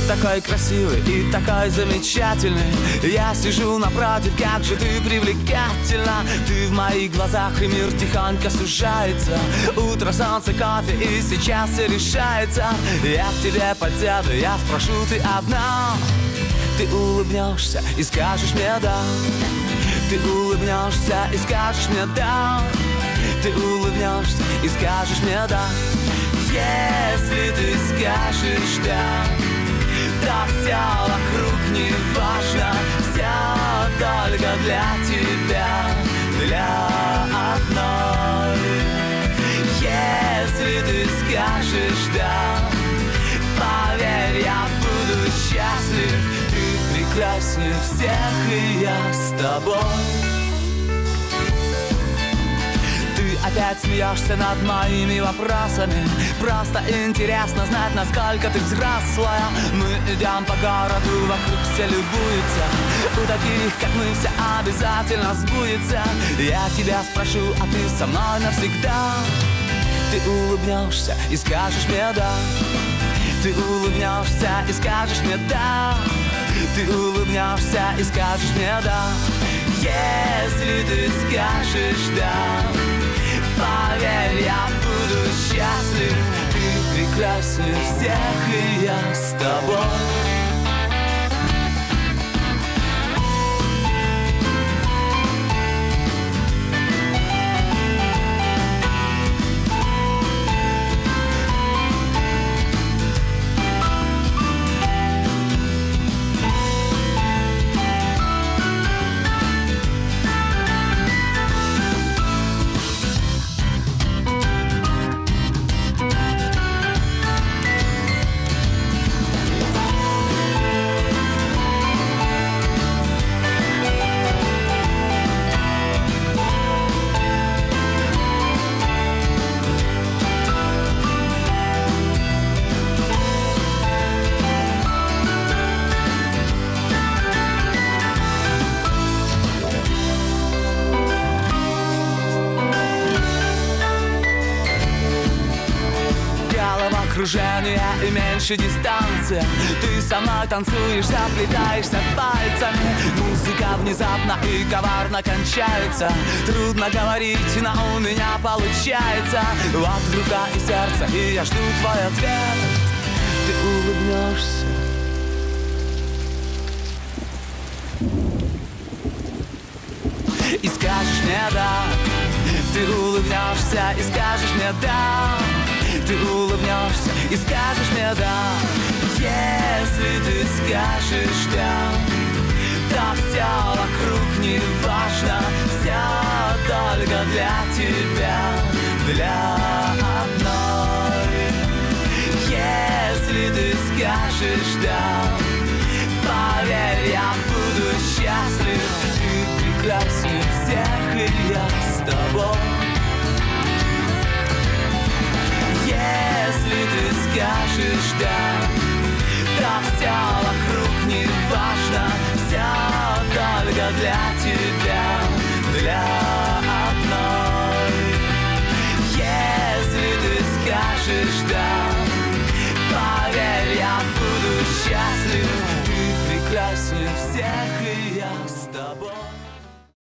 такой красивый и такой замечательный. Я сижу напротив, как же ты привлекательна. Ты в моих глазах, и мир тихонько сужается. Утро, солнце, кофе, и сейчас все решается. Я к тебе подсяду, я спрошу, ты одна. Ты улыбнешься и скажешь мне да. Ты улыбнешься и скажешь мне да. Ты улыбнешься и скажешь мне да. Если ты скажешь да, то все вокруг не важно. Все только для тебя, для одной. Если ты скажешь да, поверь, я буду счастлив. Ты прекраснее всех, и я с тобой. Опять смеешься над моими вопросами. Просто интересно знать, насколько ты взрослая. Мы идем по городу, вокруг все любуются. У таких, как мы, все обязательно сбудется. Я тебя спрошу, а ты со мной навсегда. Ты улыбнешься и скажешь мне да. Ты улыбнешься и скажешь мне да. Ты улыбнешься и скажешь мне да. Если ты скажешь да, поверь, я буду счастлив. Ты прекраснее всех, и я с тобой. Окружение и меньше дистанция. Ты со мной танцуешь, заплетаешься пальцами. Музыка внезапно и коварно кончается. Трудно говорить, но у меня получается. Вот рука и сердце, и я жду твой ответ. Ты улыбнешься и скажешь мне да. Ты улыбнешься и скажешь мне да. Ты улыбнешься и скажешь мне да. Если ты скажешь да, то все вокруг не важно. Все только для тебя, для одной. Если ты скажешь да, поверь, я буду счастлив. Ты прекраснее всех, и я с тобой. Если ты скажешь да, то все вокруг не важно. Все только для тебя, для одной. Если ты скажешь да, поверь, я буду счастлив. Ты прекраснее всех, и я с тобой.